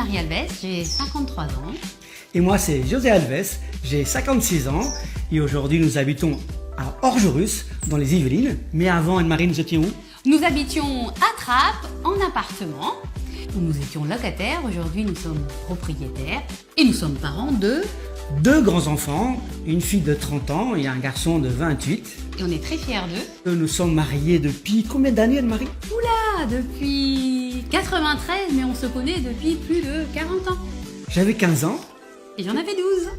Marie Alves, j'ai 53 ans. Et moi, c'est José Alves, j'ai 56 ans et aujourd'hui nous habitons à Orgerus, dans les Yvelines. Mais avant, Anne-Marie, nous étions où? Nous habitions à Trappes, en appartement. Nous étions locataires, aujourd'hui nous sommes propriétaires et nous sommes parents de... 2 grands-enfants, une fille de 30 ans et un garçon de 28. Et on est très fiers d'eux. Nous sommes mariés depuis combien d'années, Anne-Marie? Oula, depuis 93, mais on se connaît depuis plus de 40 ans. J'avais 15 ans. Et j'en avais 12.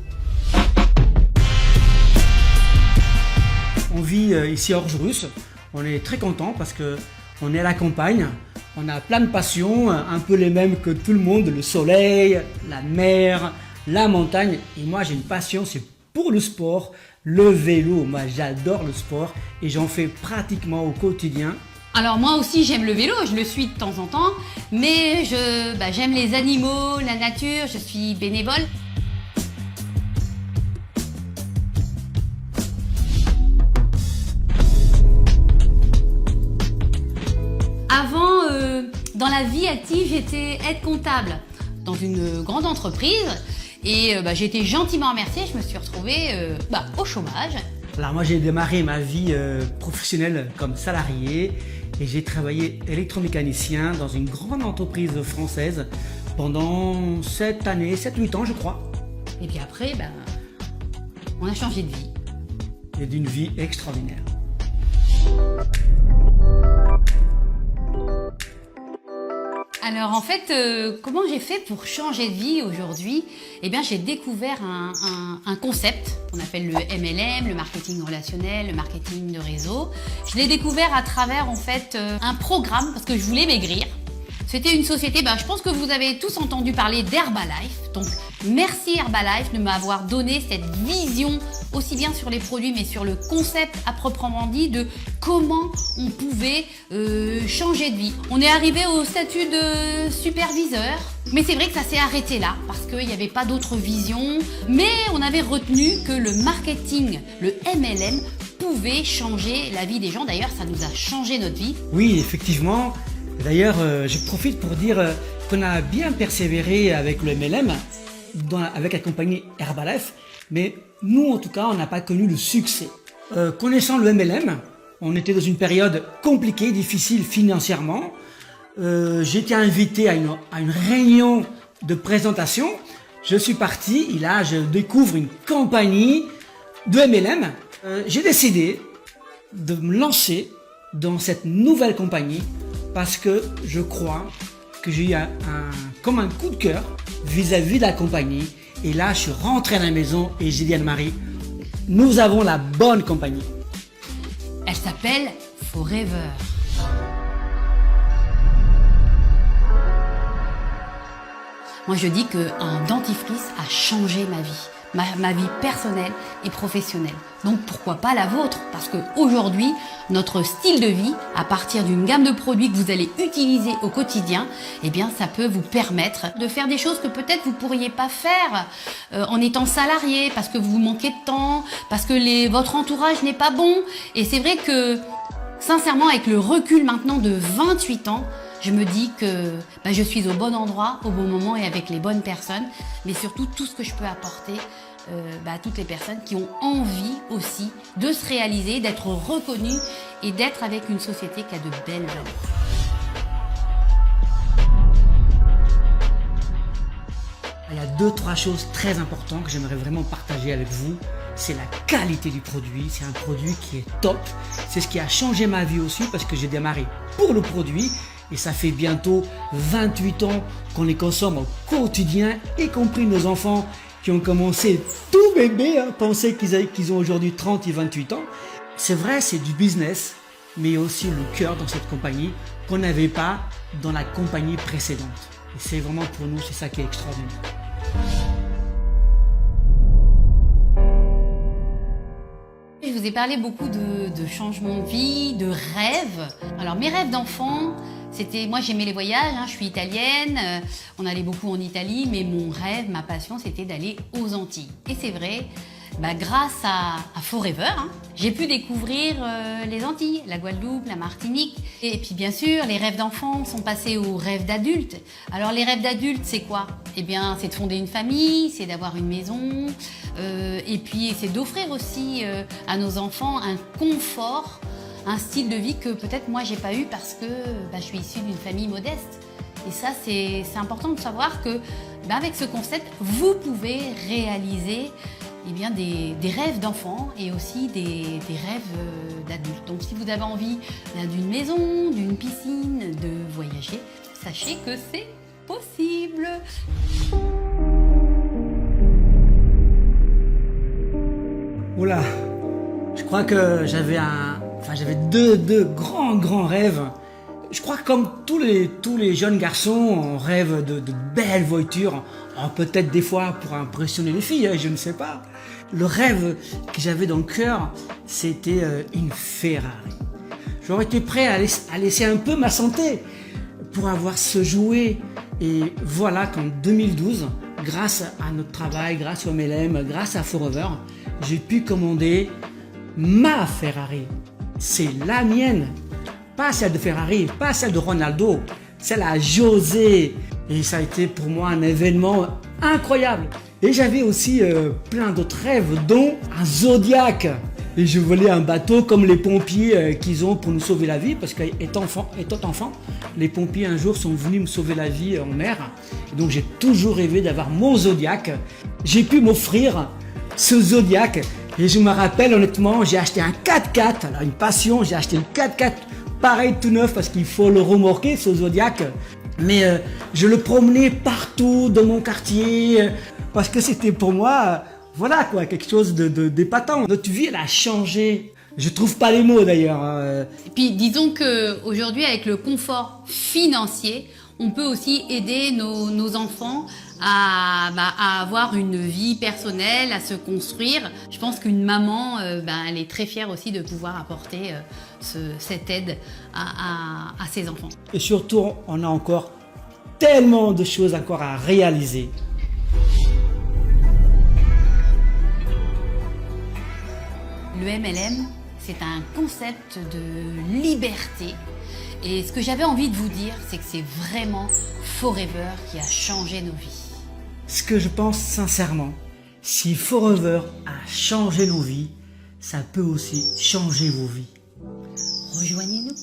On vit ici à Orgerus. On est très content parce que on est à la campagne. On a plein de passions, un peu les mêmes que tout le monde. Le soleil, la mer, la montagne. Et moi, j'ai une passion, c'est pour le sport, le vélo. Moi, j'adore le sport et j'en fais pratiquement au quotidien. Alors moi aussi j'aime le vélo, je le suis de temps en temps, mais j'aime les animaux, la nature, je suis bénévole. Avant, dans la vie active, j'étais aide-comptable dans une grande entreprise et j'ai été gentiment remerciée, je me suis retrouvée au chômage. Alors moi j'ai démarré ma vie professionnelle comme salarié et j'ai travaillé électromécanicien dans une grande entreprise française pendant 7 années, 7-8 ans je crois. Et puis après, on a changé de vie. Et d'une vie extraordinaire. Alors en fait, comment j'ai fait pour changer de vie aujourd'hui? Eh bien j'ai découvert un concept qu'on appelle le MLM, le marketing relationnel, le marketing de réseau. Je l'ai découvert à travers en fait un programme parce que je voulais maigrir. C'était une société, je pense que vous avez tous entendu parler d'Herbalife. Donc merci Herbalife de m'avoir donné cette vision aussi bien sur les produits mais sur le concept à proprement dit de comment on pouvait changer de vie. On est arrivé au statut de superviseur, mais c'est vrai que ça s'est arrêté là parce qu'il n'y avait pas d'autre vision. Mais on avait retenu que le marketing, le MLM, pouvait changer la vie des gens. D'ailleurs, ça nous a changé notre vie. Oui, effectivement. D'ailleurs, je profite pour dire qu'on a bien persévéré avec le MLM, avec la compagnie Herbalife, mais nous, en tout cas, on n'a pas connu le succès. Connaissant le MLM, on était dans une période compliquée, difficile financièrement. J'ai été invité à une réunion de présentation. Je suis parti et là, je découvre une compagnie de MLM. J'ai décidé de me lancer dans cette nouvelle compagnie parce que je crois que j'ai eu comme un coup de cœur vis-à-vis de la compagnie. Et là, je suis rentré à la maison et j'ai dit à Anne-Marie, nous avons la bonne compagnie. Elle s'appelle Forever. Moi, je dis qu'un dentifrice a changé ma vie. Ma vie personnelle et professionnelle. Donc pourquoi pas la vôtre? Parce qu'aujourd'hui, notre style de vie, à partir d'une gamme de produits que vous allez utiliser au quotidien, eh bien ça peut vous permettre de faire des choses que peut-être vous pourriez pas faire en étant salarié, parce que vous manquez de temps, parce que votre entourage n'est pas bon. Et c'est vrai que, sincèrement, avec le recul maintenant de 28 ans, je me dis que je suis au bon endroit, au bon moment et avec les bonnes personnes, mais surtout tout ce que je peux apporter à toutes les personnes qui ont envie aussi de se réaliser, d'être reconnues et d'être avec une société qui a de belles valeurs. Il y a 2-3 choses très importantes que j'aimerais vraiment partager avec vous. C'est la qualité du produit, c'est un produit qui est top. C'est ce qui a changé ma vie aussi parce que j'ai démarré pour le produit. Et ça fait bientôt 28 ans qu'on les consomme au quotidien, y compris nos enfants qui ont commencé tout bébé, penser qu'ils ont aujourd'hui 30 et 28 ans. C'est vrai, c'est du business, mais il y a aussi le cœur dans cette compagnie qu'on n'avait pas dans la compagnie précédente. Et c'est vraiment pour nous, c'est ça qui est extraordinaire. Je vous ai parlé beaucoup de changements de vie, de rêves. Alors mes rêves d'enfant, moi j'aimais les voyages, je suis italienne, on allait beaucoup en Italie, mais mon rêve, ma passion, c'était d'aller aux Antilles. Et c'est vrai grâce à Forever, hein, j'ai pu découvrir les Antilles, la Guadeloupe, la Martinique. Et puis bien sûr, les rêves d'enfants sont passés aux rêves d'adultes. Alors les rêves d'adultes, c'est quoi? Eh bien, c'est de fonder une famille, c'est d'avoir une maison, et puis c'est d'offrir aussi à nos enfants un confort, un style de vie que peut-être moi j'ai pas eu parce que je suis issue d'une famille modeste. Et ça, c'est important de savoir que avec ce concept, vous pouvez réaliser des rêves d'enfants et aussi des rêves d'adultes. Donc si vous avez envie d'une maison, d'une piscine, de voyager, sachez que c'est possible. Oula, je crois que j'avais deux grands rêves. Je crois que comme tous les jeunes garçons, on rêve de belles voitures, peut-être des fois pour impressionner les filles, je ne sais pas. Le rêve que j'avais dans le cœur, c'était une Ferrari. J'aurais été prêt à laisser un peu ma santé pour avoir ce jouet. Et voilà qu'en 2012, grâce à notre travail, grâce au MLM, grâce à Forever, j'ai pu commander ma Ferrari. C'est la mienne. Pas celle de Ferrari, pas celle de Ronaldo, celle à José. Et ça a été pour moi un événement incroyable. Et j'avais aussi plein d'autres rêves, dont un Zodiac. Et je voulais un bateau comme les pompiers qu'ils ont pour nous sauver la vie. Parce qu'étant enfant, les pompiers un jour sont venus me sauver la vie en mer. Et donc j'ai toujours rêvé d'avoir mon Zodiac. J'ai pu m'offrir ce Zodiac. Et je me rappelle honnêtement, j'ai acheté un 4x4. Alors une passion, j'ai acheté le 4x4. Pareil tout neuf parce qu'il faut le remorquer ce Zodiac, mais je le promenais partout dans mon quartier parce que c'était pour moi, quelque chose d'épatant. Notre vie elle a changé. Je trouve pas les mots d'ailleurs. Et puis disons que aujourd'hui avec le confort financier, on peut aussi aider nos enfants à avoir une vie personnelle, à se construire. Je pense qu'une maman, elle est très fière aussi de pouvoir apporter cette aide à ses enfants. Et surtout, on a encore tellement de choses encore à réaliser. Le MLM, c'est un concept de liberté. Et ce que j'avais envie de vous dire, c'est que c'est vraiment Forever qui a changé nos vies. Ce que je pense sincèrement, si Forever a changé nos vies, ça peut aussi changer vos vies. Rejoignez-nous.